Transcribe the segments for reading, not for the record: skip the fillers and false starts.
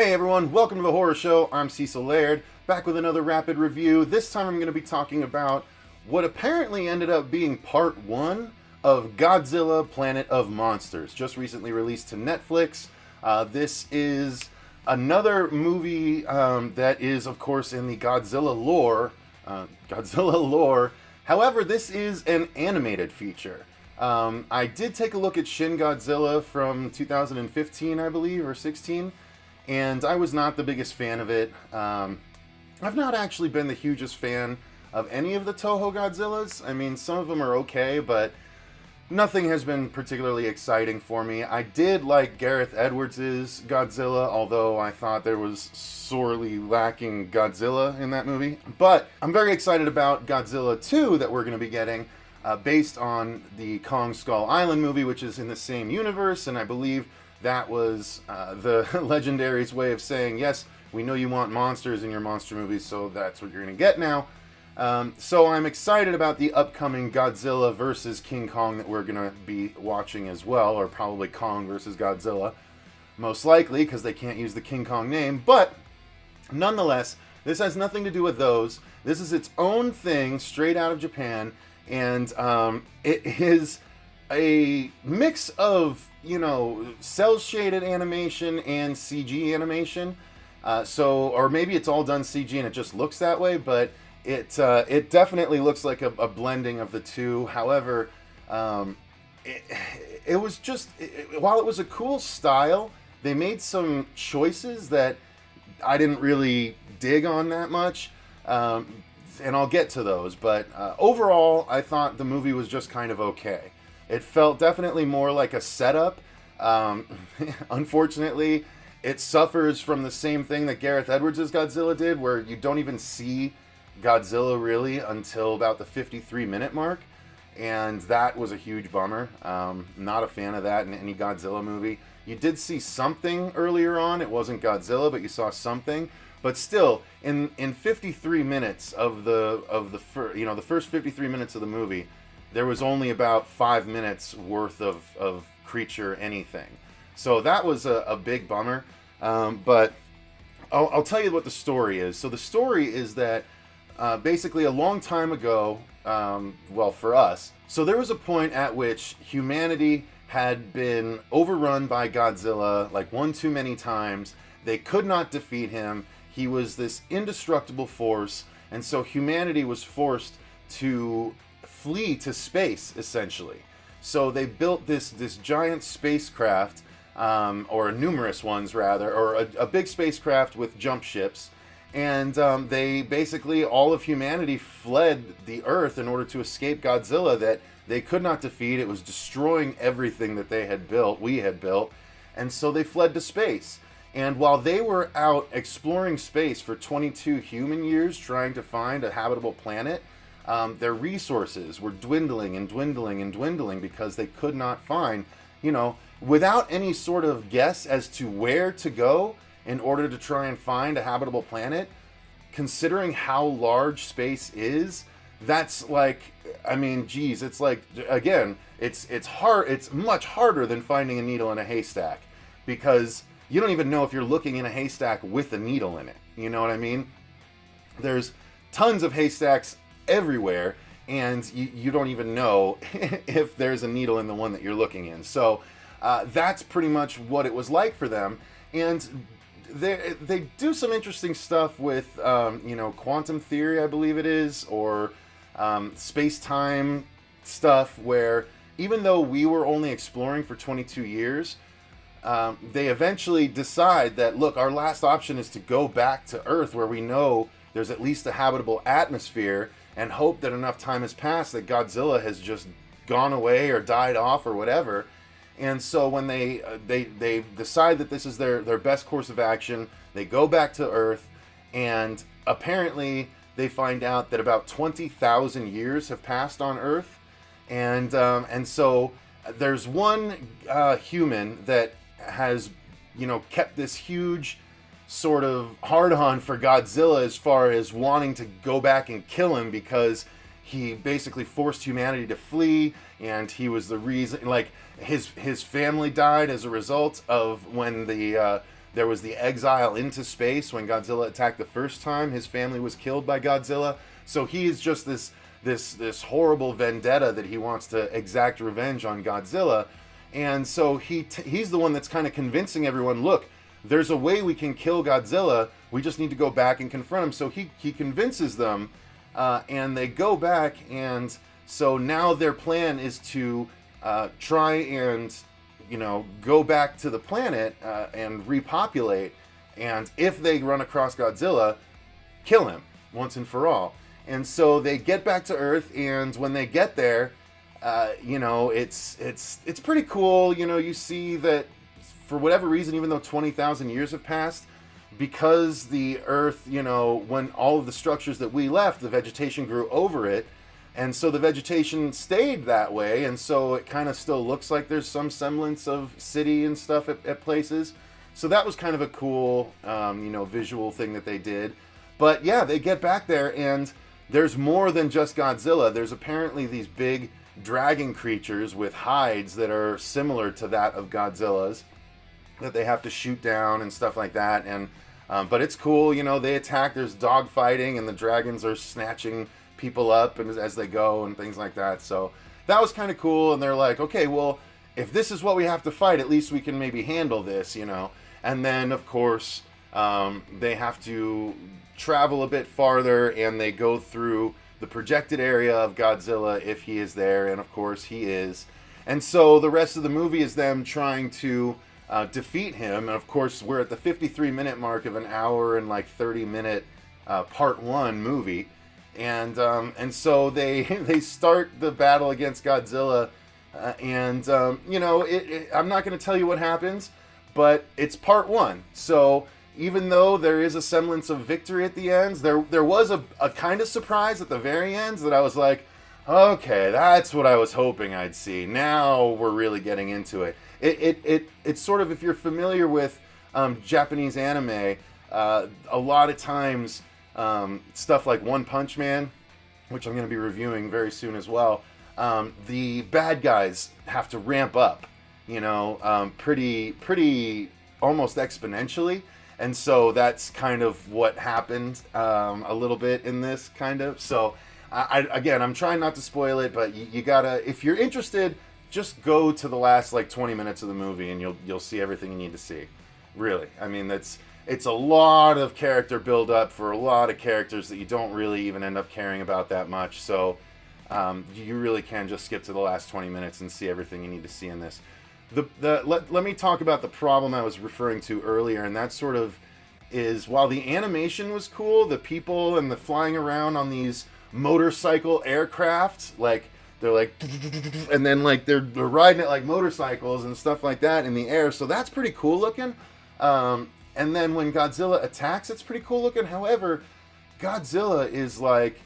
Hey everyone, welcome to the Horror Show. I'm Cecil Laird, back with another rapid review. This time I'm going to be talking about what apparently ended up being part one of Godzilla Planet of Monsters, just recently released to Netflix. This is another movie that is, of course, in the Godzilla lore. However, this is an animated feature. I did take a look at Shin Godzilla from 2015, I believe, or 16. And I was not the biggest fan of it. I've not actually been the hugest fan of any of the Toho Godzillas. I mean, some of them are okay, but nothing has been particularly exciting for me. I did like Gareth Edwards' Godzilla, although I thought there was sorely lacking Godzilla in that movie. But I'm very excited about Godzilla 2 that we're going to be getting, based on the Kong Skull Island movie, which is in the same universe, and I believe that was the Legendary's way of saying, yes, we know you want monsters in your monster movies, so that's what you're going to get now. So I'm excited about the upcoming Godzilla versus King Kong that we're going to be watching as well, or probably Kong versus Godzilla, most likely, because they can't use the King Kong name. But nonetheless, this has nothing to do with those. This is its own thing, straight out of Japan, and it is a mix of, cel-shaded animation and CG animation. Or maybe it's all done CG and it just looks that way, but it definitely looks like a blending of the two. However, it was just, while it was a cool style, they made some choices that I didn't really dig on that much. And I'll get to those, but overall, I thought the movie was just kind of okay. It felt definitely more like a setup. Unfortunately, it suffers from the same thing that Gareth Edwards' Godzilla did, where you don't even see Godzilla really until about the 53-minute mark, and that was a huge bummer. Not a fan of that in any Godzilla movie. You did see something earlier on. It wasn't Godzilla, but you saw something. But still, in 53 minutes of the first 53 minutes of the movie, there was only about 5 minutes worth of creature anything. So that was a big bummer. But I'll tell you what the story is. So the story is that basically a long time ago, for us, so there was a point at which humanity had been overrun by Godzilla like one too many times. They could not defeat him. He was this indestructible force, and so humanity was forced to flee to space, essentially. So they built this giant spacecraft, or numerous ones rather, or a big spacecraft with jump ships, and they basically, all of humanity fled the Earth in order to escape Godzilla that they could not defeat. It was destroying everything that we had built, and so they fled to space. And while they were out exploring space for 22 human years trying to find a habitable planet, their resources were dwindling and dwindling and dwindling because they could not find, without any sort of guess as to where to go in order to try and find a habitable planet. Considering how large space is, that's like, it's like, again, it's hard. It's much harder than finding a needle in a haystack, because you don't even know if you're looking in a haystack with a needle in it. You know what I mean? There's tons of haystacks everywhere, and you don't even know if there's a needle in the one that you're looking in. So that's pretty much what it was like for them. And they do some interesting stuff with quantum theory, I believe it is, or space-time stuff, where even though we were only exploring for 22 years, they eventually decide that, look, our last option is to go back to Earth, where we know there's at least a habitable atmosphere, and hope that enough time has passed that Godzilla has just gone away or died off or whatever. And so when they decide that this is their best course of action, they go back to Earth, and apparently they find out that about 20,000 years have passed on Earth, and so there's one human that has kept this huge sort of hard-on for Godzilla as far as wanting to go back and kill him, because he basically forced humanity to flee, and he was the reason, like, his family died as a result of when the There was the exile into space when Godzilla attacked the first time. His family was killed by Godzilla. So he is just this horrible vendetta that he wants to exact revenge on Godzilla. And so he's the one that's kind of convincing everyone, look, there's a way we can kill Godzilla. We just need to go back and confront him. So he convinces them, and they go back. And so now their plan is to try and, go back to the planet and repopulate. And if they run across Godzilla, kill him once and for all. And so they get back to Earth, and when they get there, it's pretty cool. You see that for whatever reason, even though 20,000 years have passed, because the Earth, when all of the structures that we left, the vegetation grew over it, and so the vegetation stayed that way, and so it kind of still looks like there's some semblance of city and stuff at places. So that was kind of a cool, visual thing that they did. But yeah, they get back there, and there's more than just Godzilla. There's apparently these big dragon creatures with hides that are similar to that of Godzilla's that they have to shoot down and stuff like that. And but it's cool, they attack. There's dog fighting, and the dragons are snatching people up and as they go and things like that. So that was kind of cool. And they're like, okay, well, if this is what we have to fight, at least we can maybe handle this, And then, of course, they have to travel a bit farther, and they go through the projected area of Godzilla if he is there, and of course he is. And so the rest of the movie is them trying to defeat him. And of course, we're at the 53-minute mark of an hour and 30-minute part one movie. And so they start the battle against Godzilla. I'm not going to tell you what happens, but it's part one. So even though there is a semblance of victory at the end, there was a kind of surprise at the very end that I was like, okay, that's what I was hoping I'd see. Now we're really getting into it. It's sort of, if you're familiar with Japanese anime, a lot of times stuff like One Punch Man, which I'm going to be reviewing very soon as well, the bad guys have to ramp up, pretty almost exponentially. And so that's kind of what happened a little bit in this kind of. So I'm trying not to spoil it, but you gotta, if you're interested, just go to the last 20 minutes of the movie and you'll see everything you need to see. Really. I mean, it's a lot of character build up for a lot of characters that you don't really even end up caring about that much. So you really can just skip to the last 20 minutes and see everything you need to see in this. Let me talk about the problem I was referring to earlier, and that sort of is, while the animation was cool, the people and the flying around on these motorcycle aircraft, they're and then they're riding it like motorcycles and stuff like that in the air, so that's pretty cool looking. And then when Godzilla attacks, it's pretty cool looking. However, Godzilla is like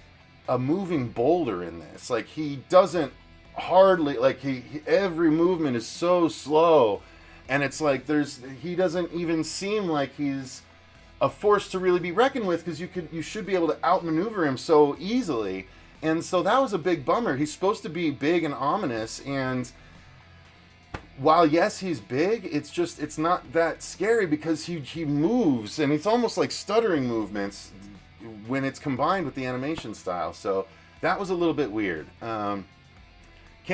a moving boulder in this. He doesn't hardly, every movement is so slow, and it's he doesn't even seem like he's a force to really be reckoned with, because you should be able to outmaneuver him so easily. And so that was a big bummer. He's supposed to be big and ominous, and while yes, he's big, it's not that scary because he moves, and it's almost like stuttering movements when it's combined with the animation style. So that was a little bit weird. Can't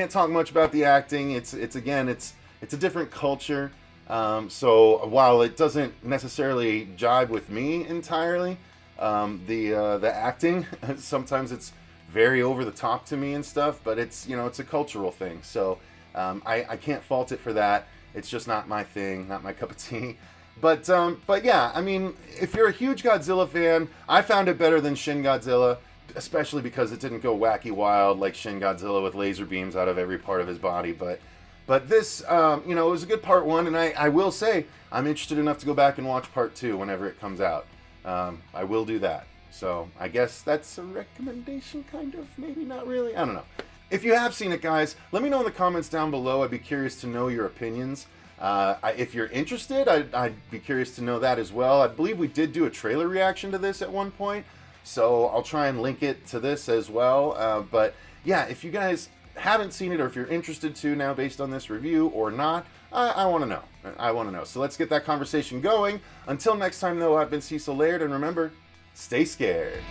talk much about the acting. It's a different culture. So while it doesn't necessarily jibe with me entirely, the acting sometimes it's very over the top to me and stuff. But it's a cultural thing. So I can't fault it for that. It's just not my thing, not my cup of tea. But yeah, I mean, if you're a huge Godzilla fan, I found it better than Shin Godzilla. Especially because it didn't go wacky wild like Shin Godzilla with laser beams out of every part of his body. But this, it was a good part one, and I will say I'm interested enough to go back and watch part two whenever it comes out. I will do that. So I guess that's a recommendation, kind of, maybe not really. I don't know. If you have seen it, guys, let me know in the comments down below. I'd be curious to know your opinions. If you're interested, I'd be curious to know that as well. I believe we did do a trailer reaction to this at one point. So I'll try and link it to this as well. But yeah, if you guys haven't seen it or if you're interested to now based on this review or not, I want to know. I want to know. So let's get that conversation going. Until next time, though, I've been Cecil Laird, and remember, stay scared.